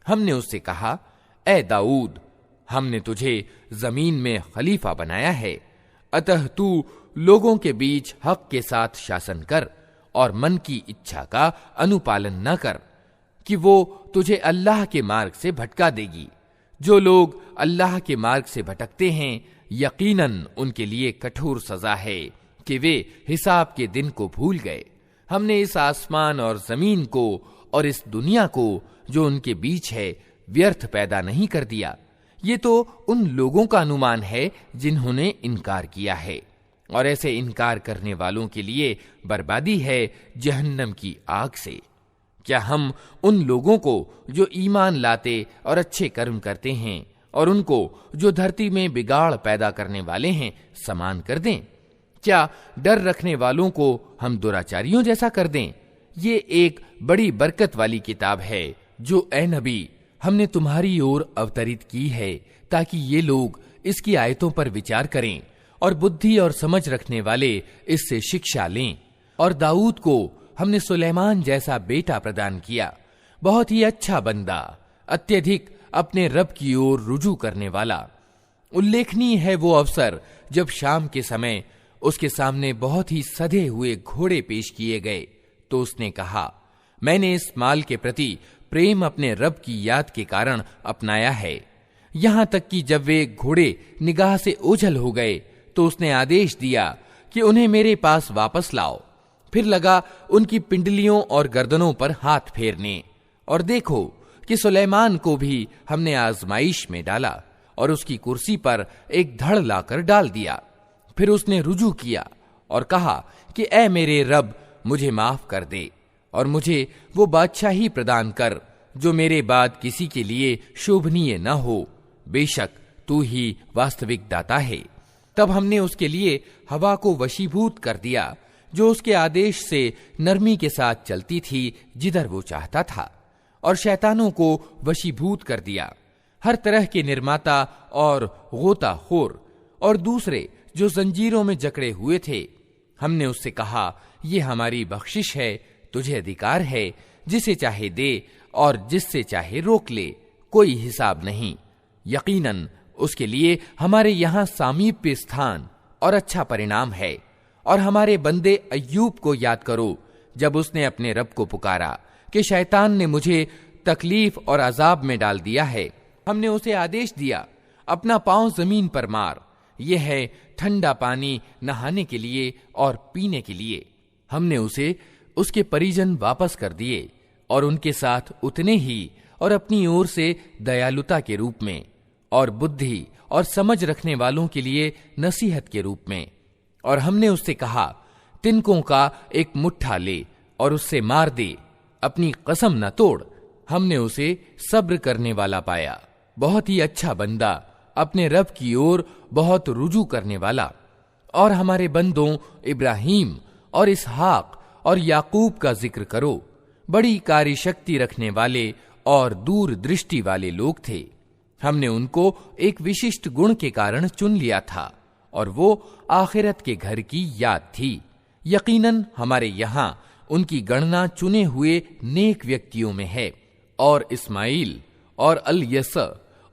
हमने उससे कहा, ए दाऊद, हमने तुझे जमीन में खलीफा बनाया है, अतः तू लोगों के बीच हक के साथ शासन कर और मन की इच्छा का अनुपालन न कर कि वो तुझे अल्लाह के मार्ग से भटका देगी। जो लोग अल्लाह के मार्ग से भटकते हैं, यकीनन उनके लिए कठोर सजा है कि वे हिसाब के दिन को भूल गए। हमने इस आसमान और जमीन को और इस दुनिया को जो उनके बीच है व्यर्थ पैदा नहीं कर दिया। ये तो उन लोगों का अनुमान है जिन्होंने इनकार किया है, और ऐसे इनकार करने वालों के लिए बर्बादी है जहन्नम की आग से। क्या हम उन लोगों को जो ईमान लाते और अच्छे कर्म करते हैं और उनको जो धरती में बिगाड़ पैदा करने वाले हैं समान कर दें? क्या डर रखने वालों को हम दुराचारियों जैसा कर दें, ये एक बड़ी बरकत वाली किताब है जो ए नबी हमने तुम्हारी ओर अवतरित की है, ताकि ये लोग इसकी आयतों पर विचार करें और बुद्धि और समझ रखने वाले इससे शिक्षा लें। और दाऊद को हमने सुलेमान जैसा बेटा प्रदान किया, बहुत ही अच्छा बंदा, अत्यधिक अपने रब की ओर रुजू करने वाला। उल्लेखनीय है वो अवसर जब शाम के समय उसके सामने बहुत ही सधे हुए घोड़े पेश किए गए, तो उसने कहा, मैंने इस माल के प्रति प्रेम अपने रब की याद के कारण अपनाया है। यहां तक कि जब वे घोड़े निगाह से ओझल हो गए तो उसने आदेश दिया कि उन्हें मेरे पास वापस लाओ। फिर लगा उनकी पिंडलियों और गर्दनों पर हाथ फेरने। और देखो कि सुलेमान को भी हमने आजमाइश में डाला और उसकी कुर्सी पर एक धड़ लाकर डाल दिया। फिर उसने रुजू किया और कहा कि ऐ मेरे रब, मुझे माफ कर दे और मुझे वो बादशाही प्रदान कर जो मेरे बाद किसी के लिए शोभनीय न हो। बेशक तू ही वास्तविक दाता है। तब हमने उसके लिए हवा को वशीभूत कर दिया, जो उसके आदेश से नरमी के साथ चलती थी जिधर वो चाहता था, और शैतानों को वशीभूत कर दिया, हर तरह के निर्माता और गोताखोर और दूसरे जो जंजीरों में जकड़े हुए थे। हमने उससे कहा, ये हमारी बख्शिश है, तुझे अधिकार है, जिसे चाहे दे और जिससे चाहे रोक ले, कोई हिसाब नहीं। यकीनन उसके लिए हमारे यहाँ सामीप्य स्थान और अच्छा परिणाम है। और हमारे बंदे अय्यूब को याद करो, जब उसने अपने रब को पुकारा कि शैतान ने मुझे तकलीफ और अजाब में डाल दिया है। हमने उसे आदेश दिया, अपना पांव जमीन पर मार, यह है ठंडा पानी नहाने के लिए और पीने के लिए। हमने उसे उसके परिजन वापस कर दिए और उनके साथ उतने ही और अपनी ओर से दयालुता के रूप में और बुद्धि और समझ रखने वालों के लिए नसीहत के रूप में। और हमने उससे कहा, तिनकों का एक मुट्ठा ले और उससे मार दे, अपनी कसम न तोड़। हमने उसे सब्र करने वाला पाया, बहुत ही अच्छा बंदा, अपने रब की ओर बहुत रुजू करने वाला। और हमारे बंदों इब्राहिम और इसहाक और याकूब का जिक्र करो, बड़ी कार्यशक्ति रखने वाले और दूर दृष्टि वाले लोग थे। हमने उनको एक विशिष्ट गुण के कारण चुन लिया था, और वो आखिरत के घर की याद थी। यकीनन हमारे यहाँ उनकी गणना चुने हुए नेक व्यक्तियों में है। और इस्माइल और अल-यस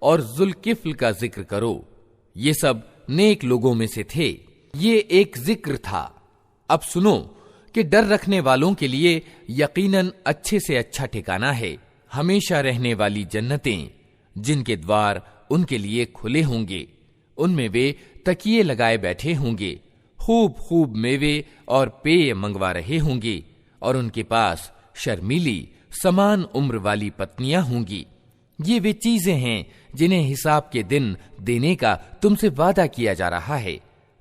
और जुल्किफ्ल का जिक्र करो, ये सब नेक लोगों में से थे। ये एक जिक्र था। अब सुनो कि डर रखने वालों के लिए यकीनन अच्छे से अच्छा ठिकाना है, हमेशा रहने वाली जन्नतें, जिनके द्वार उनके लिए खुले होंगे। उनमें वे तकिए लगाए बैठे होंगे, खूब खूब मेवे और पेय मंगवा रहे होंगे, और उनके पास शर्मीली समान उम्र वाली पत्नियां होंगी। ये वे चीजें हैं जिन्हें हिसाब के दिन देने का तुमसे वादा किया जा रहा है।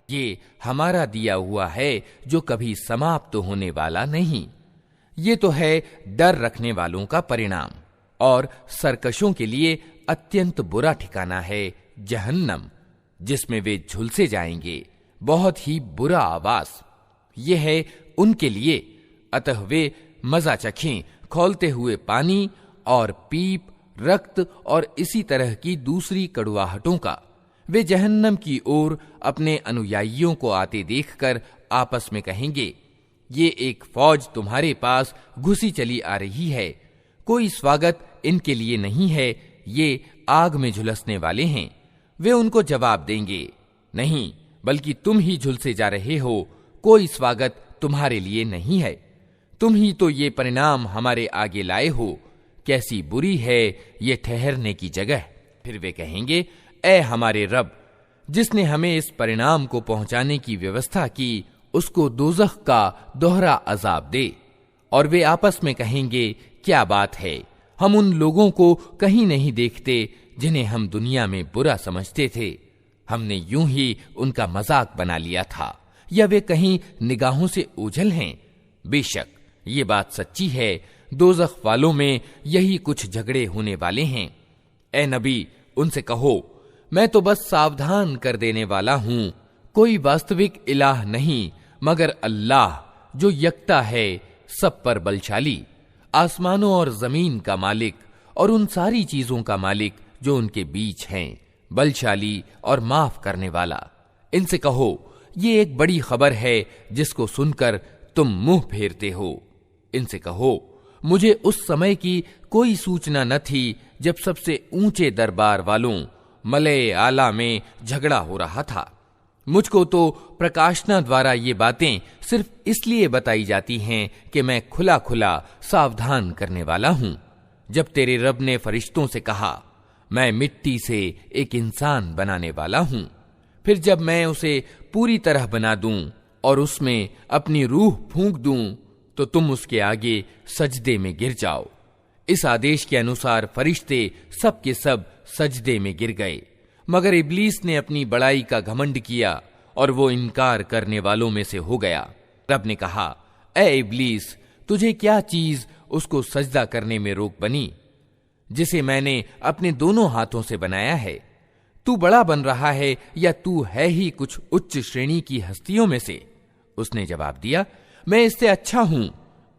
ये हमारा दिया हुआ है जो कभी समाप्त होने वाला नहीं। ये तो है डर रखने वालों का परिणाम। और सरकशों के लिए अत्यंत बुरा ठिकाना है जहन्नम, जिसमें वे झुलसे जाएंगे, बहुत ही बुरा आवास। ये है उनके लिए, अतः वे मजा चखें खौलते हुए पानी और पीप, रक्त और इसी तरह की दूसरी कड़ुआहटों का। वे जहन्नम की ओर अपने अनुयायियों को आते देखकर आपस में कहेंगे, ये एक फौज तुम्हारे पास घुसी चली आ रही है, कोई स्वागत इनके लिए नहीं है, ये आग में झुलसने वाले हैं। वे उनको जवाब देंगे, नहीं, बल्कि तुम ही झुलसे जा रहे हो, कोई स्वागत तुम्हारे लिए नहीं है। तुम ही तो ये परिणाम हमारे आगे लाए हो, कैसी बुरी है ये ठहरने की जगह। फिर वे कहेंगे, ऐ हमारे रब, जिसने हमें इस परिणाम को पहुंचाने की व्यवस्था की, उसको दोज़ख का दोहरा अजाब दे। और वे आपस में कहेंगे, क्या बात है, हम उन लोगों को कहीं नहीं देखते जिन्हें हम दुनिया में बुरा समझते थे। हमने यूं ही उनका मजाक बना लिया था, या वे कहीं निगाहों से ओझल हैं। बेशक ये बात सच्ची है, दोज़ख वालों में यही कुछ झगड़े होने वाले हैं। ए नबी, उनसे कहो, मैं तो बस सावधान कर देने वाला हूं, कोई वास्तविक इलाह नहीं मगर अल्लाह, जो यकता है, सब पर बलशाली, आसमानों और जमीन का मालिक और उन सारी चीजों का मालिक जो उनके बीच हैं, बलशाली और माफ करने वाला। इनसे कहो, ये एक बड़ी खबर है जिसको सुनकर तुम मुंह फेरते हो। इनसे कहो, मुझे उस समय की कोई सूचना न थी जब सबसे ऊंचे दरबार वालों मलए आला में झगड़ा हो रहा था। मुझको तो प्रकाशना द्वारा ये बातें सिर्फ इसलिए बताई जाती हैं कि मैं खुला खुला सावधान करने वाला हूं। जब तेरे रब ने फरिश्तों से कहा, मैं मिट्टी से एक इंसान बनाने वाला हूं, फिर जब मैं उसे पूरी तरह बना दूं और उसमें अपनी रूह फूंक दूं, तो तुम उसके आगे सजदे में गिर जाओ। इस आदेश के अनुसार फरिश्ते सब के सब सजदे में गिर गए, मगर इब्लीस ने अपनी बड़ाई का घमंड किया और वो इनकार करने वालों में से हो गया। रब ने कहा, ए इब्लीस, तुझे क्या चीज उसको सजदा करने में रोक बनी जिसे मैंने अपने दोनों हाथों से बनाया है? तू बड़ा बन रहा है या तू है ही कुछ उच्च श्रेणी की हस्तियों में से? उसने जवाब दिया, मैं इससे अच्छा हूं।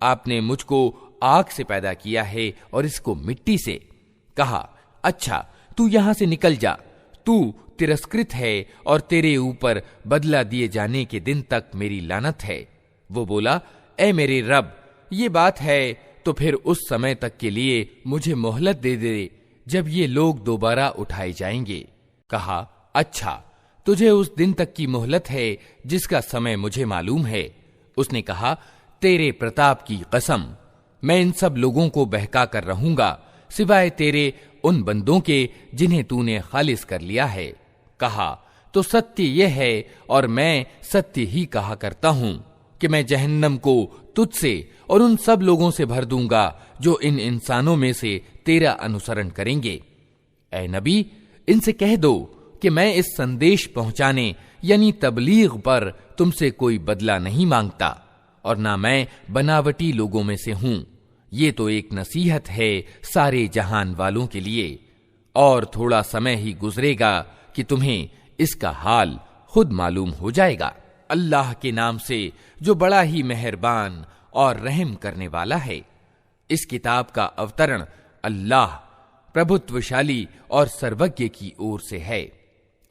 आपने मुझको आग से पैदा किया है और इसको मिट्टी से। कहा, अच्छा, तू यहां से निकल जा, तू तिरस्कृत है और तेरे ऊपर बदला दिए जाने के दिन तक मेरी लानत है। वो बोला, ए मेरे रब, ये बात है तो फिर उस समय तक के लिए मुझे मोहलत दे दे जब ये लोग दोबारा उठाए जाएंगे। कहा, अच्छा, तुझे उस दिन तक की मोहलत है जिसका समय मुझे मालूम है। उसने कहा, तेरे प्रताप की कसम, मैं इन सब लोगों को बहका कर रहूंगा सिवाय तेरे उन बंदों के जिन्हें तूने खालिस कर लिया है। कहा, तो सत्य यह है और मैं सत्य ही कहा करता हूं कि मैं जहन्नम को तुझसे और उन सब लोगों से भर दूंगा जो इन इंसानों में से तेरा अनुसरण करेंगे। ऐ नबी, इनसे कह दो कि मैं इस संदेश पहुंचाने यानी तबलीग पर तुमसे कोई बदला नहीं मांगता और ना मैं बनावटी लोगों में से हूं। ये तो एक नसीहत है सारे जहान वालों के लिए, और थोड़ा समय ही गुजरेगा कि तुम्हें इसका हाल खुद मालूम हो जाएगा। अल्लाह के नाम से जो बड़ा ही मेहरबान और रहम करने वाला है। इस किताब का अवतरण अल्लाह प्रभुत्वशाली और सर्वज्ञ की ओर से है।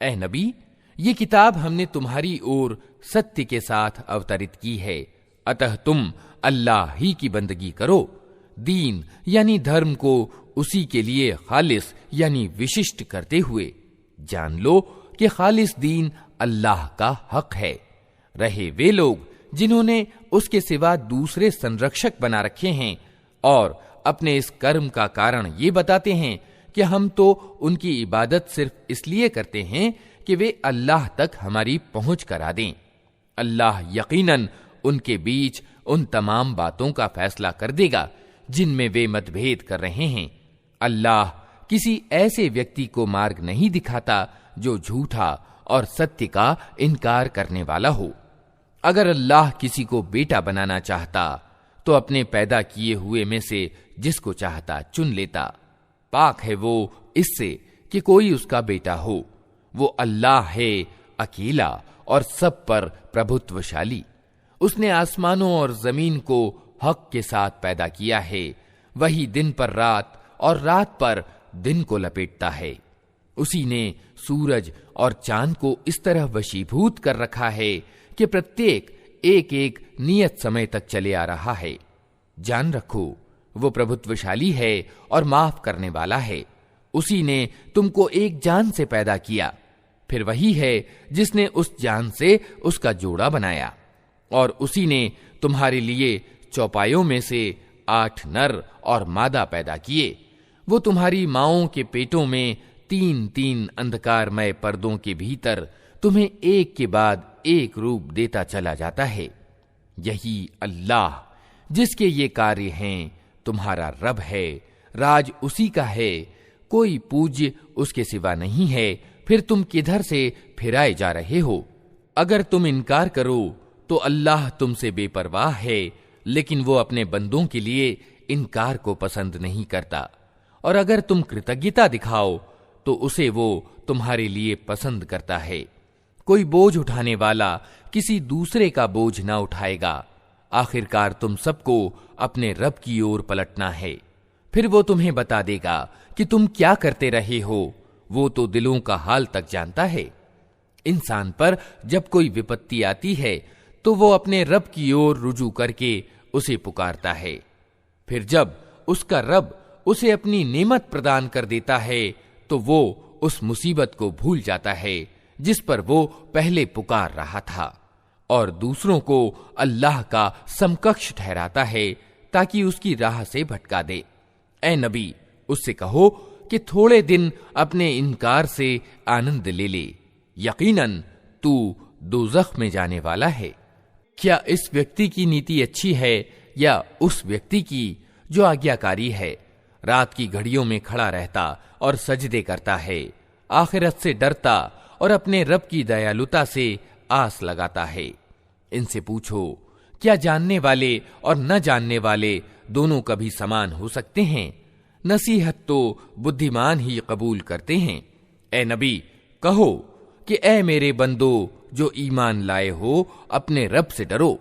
ऐ नबी, ये किताब हमने तुम्हारी ओर सत्य के साथ अवतरित की है, अतः तुम अल्लाह ही की बंदगी करो। दीन यानी धर्म को उसी के लिए खालिस यानी विशिष्ट करते हुए जान लो कि खालिस दीन अल्लाह का हक है। रहे वे लोग जिन्होंने उसके सिवा दूसरे संरक्षक बना रखे हैं और अपने इस कर्म का कारण ये बताते हैं कि हम तो उनकी इबादत सिर्फ इसलिए करते हैं कि वे अल्लाह तक हमारी पहुंच करा दें। अल्लाह यकीनन उनके बीच उन तमाम बातों का फैसला कर देगा जिनमें वे मतभेद कर रहे हैं। अल्लाह किसी ऐसे व्यक्ति को मार्ग नहीं दिखाता जो झूठा और सत्य का इनकार करने वाला हो। अगर अल्लाह किसी को बेटा बनाना चाहता तो अपने पैदा किए हुए में से जिसको चाहता चुन लेता। पाक है वो इससे कि कोई उसका बेटा हो। वो अल्लाह है अकेला और सब पर प्रभुत्वशाली। उसने आसमानों और जमीन को हक के साथ पैदा किया है। वही दिन पर रात और रात पर दिन को लपेटता है। उसी ने सूरज और चांद को इस तरह वशीभूत कर रखा है कि प्रत्येक एक एक नियत समय तक चले आ रहा है। जान रखो, वो प्रभुत्वशाली है और माफ करने वाला है। उसी ने तुमको एक जान से पैदा किया, फिर वही है जिसने उस जान से उसका जोड़ा बनाया। और उसी ने तुम्हारे लिए चौपायों में से 8 नर और मादा पैदा किए। वो तुम्हारी माओं के पेटों में 3-3 अंधकारमय पर्दों के भीतर तुम्हें एक के बाद एक रूप देता चला जाता है। यही अल्लाह जिसके ये कार्य हैं तुम्हारा रब है। राज उसी का है, कोई पूज्य उसके सिवा नहीं है। फिर तुम किधर से फिराए जा रहे हो? अगर तुम इनकार करो तो अल्लाह तुमसे बेपरवाह है, लेकिन वो अपने बंदों के लिए इनकार को पसंद नहीं करता। और अगर तुम कृतज्ञता दिखाओ तो उसे वो तुम्हारे लिए पसंद करता है। कोई बोझ उठाने वाला किसी दूसरे का बोझ न उठाएगा, आखिरकार तुम सबको अपने रब की ओर पलटना है, फिर वो तुम्हें बता देगा कि तुम क्या करते रहे हो। वो तो दिलों का हाल तक जानता है। इंसान पर जब कोई विपत्ति आती है तो वो अपने रब की ओर रुजू करके उसे पुकारता है। फिर जब उसका रब उसे अपनी नेमत प्रदान कर देता है तो वो उस मुसीबत को भूल जाता है जिस पर वो पहले पुकार रहा था, और दूसरों को अल्लाह का समकक्ष ठहराता है ताकि उसकी राह से भटका दे। ए नबी, उससे कहो कि थोड़े दिन अपने इनकार से आनंद ले ले, यकीनन तू दोज़ख में जाने वाला है। क्या इस व्यक्ति की नीति अच्छी है या उस व्यक्ति की जो आज्ञाकारी है, रात की घड़ियों में खड़ा रहता और सजदे करता है, आखिरत से डरता और अपने रब की दयालुता से आस लगाता है। इनसे पूछो, क्या जानने वाले और न जानने वाले दोनों कभी समान हो सकते हैं? नसीहत तो बुद्धिमान ही कबूल करते हैं। ए नबी, कहो कि ए मेरे बंदो जो ईमान लाए हो, अपने रब से डरो।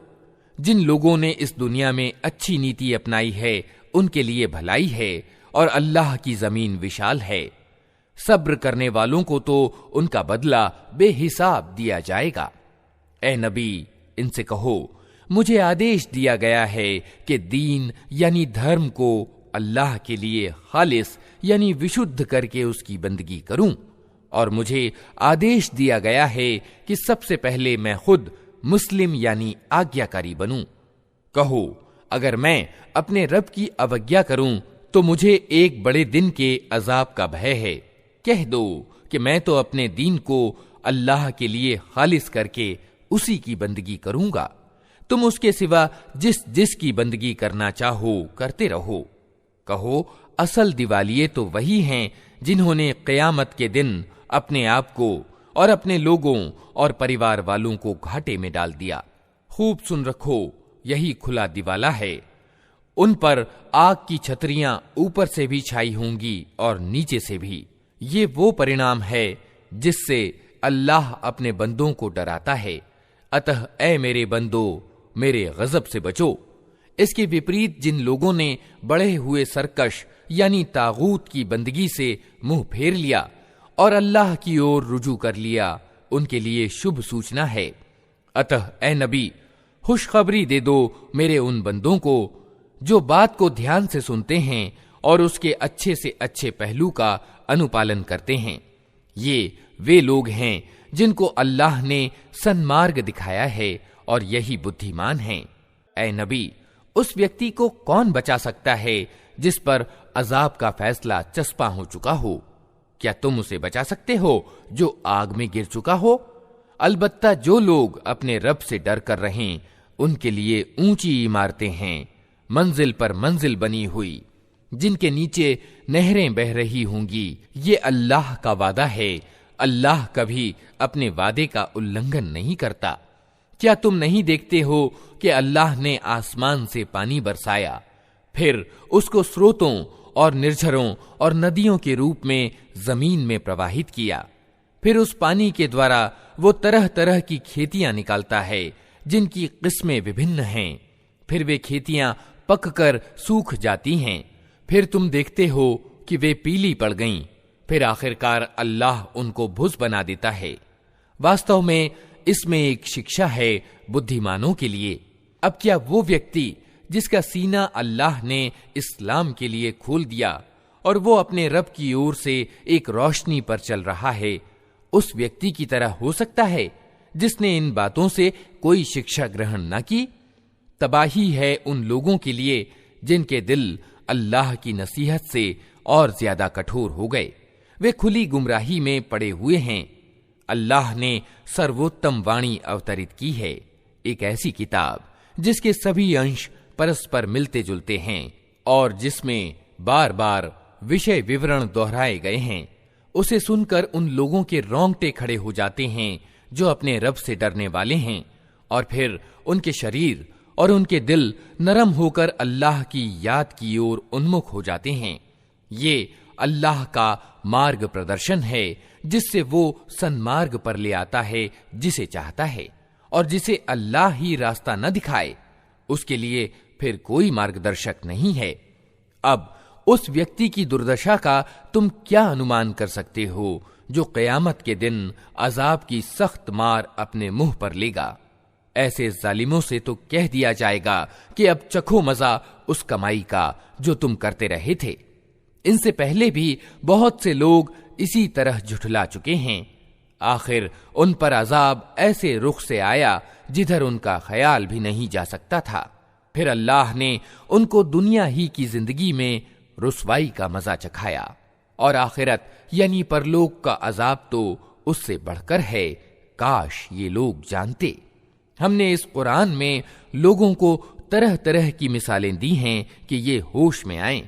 जिन लोगों ने इस दुनिया में अच्छी नीति अपनाई है उनके लिए भलाई है, और अल्लाह की जमीन विशाल है। सब्र करने वालों को तो उनका बदला बेहिसाब दिया जाएगा। ए नबी, इनसे कहो, मुझे आदेश दिया गया है कि दीन यानी धर्म को अल्लाह के लिए खालिस यानी विशुद्ध करके उसकी बंदगी करूं, और मुझे आदेश दिया गया है कि सबसे पहले मैं खुद मुस्लिम यानी आज्ञाकारी बनूं। कहो, अगर मैं अपने रब की अवज्ञा करूं तो मुझे एक बड़े दिन के अजाब का भय है। कह दो कि मैं तो अपने दीन को अल्लाह के लिए खालिस करके उसी की बंदगी करूंगा। तुम उसके सिवा जिस जिस की बंदगी करना चाहो करते रहो। कहो, असल दिवालिये तो वही हैं जिन्होंने क़यामत के दिन अपने आप को और अपने लोगों और परिवार वालों को घाटे में डाल दिया। खूब सुन रखो, यही खुला दिवाला है। उन पर आग की छतरियां ऊपर से भी छाई होंगी और नीचे से भी। ये वो परिणाम है जिससे अल्लाह अपने बंदों को डराता है। अतः ऐ मेरे बंदो, मेरे गजब से बचो। इसके विपरीत जिन लोगों ने बढ़े हुए सरकश यानी तागूत की बंदगी से मुंह फेर लिया और अल्लाह की ओर रुजू कर लिया, उनके लिए शुभ सूचना है। अतः ऐ नबी, खुशखबरी दे दो मेरे उन बंदों को जो बात को ध्यान से सुनते हैं और उसके अच्छे से अच्छे पहलू का अनुपालन करते हैं। ये वे लोग हैं जिनको अल्लाह ने सन्मार्ग दिखाया है और यही बुद्धिमान हैं। ऐ नबी, उस व्यक्ति को कौन बचा सकता है जिस पर अजाब का फैसला चस्पा हो चुका हो? क्या तुम उसे बचा सकते हो जो आग में गिर चुका हो? अलबत्ता जो लोग अपने रब से डर कर रहें उनके लिए ऊंची इमारतें हैं, मंजिल पर मंजिल बनी हुई, जिनके नीचे नहरें बह रही होंगी। ये अल्लाह का वादा है। अल्लाह कभी अपने वादे का उल्लंघन नहीं करता। क्या तुम नहीं देखते हो कि अल्लाह ने आसमान से पानी बरसाया, फिर उसको स्रोतों और निर्झरों और नदियों के रूप में जमीन में प्रवाहित किया। फिर उस पानी के द्वारा वो तरह तरह की खेतियां निकालता है जिनकी किस्में विभिन्न हैं। फिर वे खेतियां पककर सूख जाती हैं। फिर तुम देखते हो कि वे पीली पड़ गईं। फिर आखिरकार अल्लाह उनको भुस बना देता है। वास्तव में इसमें एक शिक्षा है बुद्धिमानों के लिए। अब क्या वो व्यक्ति जिसका सीना अल्लाह ने इस्लाम के लिए खोल दिया और वो अपने रब की ओर से एक रोशनी पर चल रहा है, उस व्यक्ति की तरह हो सकता है जिसने इन बातों से कोई शिक्षा ग्रहण न की? तबाही है उन लोगों के लिए जिनके दिल अल्लाह की नसीहत से और ज्यादा कठोर हो गए। वे खुली गुमराही में पड़े हुए हैं। अल्लाह ने सर्वोत्तम वाणी अवतरित की है, एक ऐसी किताब जिसके सभी अंश परस्पर मिलते जुलते हैं और जिसमें बार बार विषय विवरण दोहराए गए हैं। उसे सुनकर उन लोगों के रोंगटे खड़े हो जाते हैं जो अपने रब से डरने वाले हैं, और फिर उनके शरीर और उनके दिल नरम होकर अल्लाह की याद की ओर उन्मुख हो जाते हैं। ये अल्लाह का मार्ग प्रदर्शन है जिससे वो सन्मार्ग पर ले आता है जिसे चाहता है, और जिसे अल्लाह ही रास्ता न दिखाए उसके लिए फिर कोई मार्गदर्शक नहीं है। अब उस व्यक्ति की दुर्दशा का तुम क्या अनुमान कर सकते हो जो क़यामत के दिन अजाब की सख्त मार अपने मुंह पर लेगा। ऐसे जालिमों से तो कह दिया जाएगा कि अब चखो मजा उस कमाई का जो तुम करते रहे थे। इनसे पहले भी बहुत से लोग इसी तरह झुठला चुके हैं। आखिर उन पर अजाब ऐसे रुख से आया जिधर उनका ख्याल भी नहीं जा सकता था। फिर अल्लाह ने उनको दुनिया ही की जिंदगी में रुसवाई का मजा चखाया और आखिरत यानी परलोक का अजाब तो उससे बढ़कर है। काश ये लोग जानते। हमने इस कुरान में लोगों को तरह तरह की मिसालें दी हैं कि ये होश में आएं।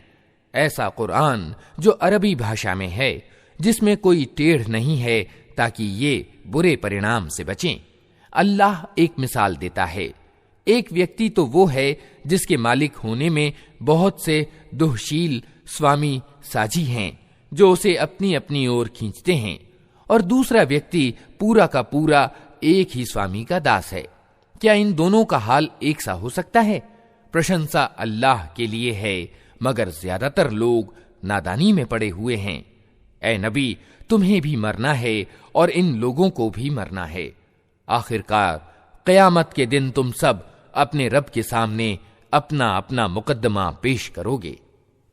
ऐसा कुरान जो अरबी भाषा में है, जिसमें कोई टेढ़ नहीं है, ताकि ये बुरे परिणाम से बचें। अल्लाह एक मिसाल देता है। एक व्यक्ति तो वो है जिसके मालिक होने में बहुत से दुहशील स्वामी साजी हैं जो उसे अपनी अपनी ओर खींचते हैं, और दूसरा व्यक्ति पूरा का पूरा एक ही स्वामी का दास है। क्या इन दोनों का हाल एक सा हो सकता है? प्रशंसा अल्लाह के लिए है, मगर ज्यादातर लोग नादानी में पड़े हुए हैं। ए नबी, तुम्हें भी मरना है और इन लोगों को भी मरना है। आखिरकार क़यामत के दिन तुम सब अपने रब के सामने अपना अपना मुकद्दमा पेश करोगे।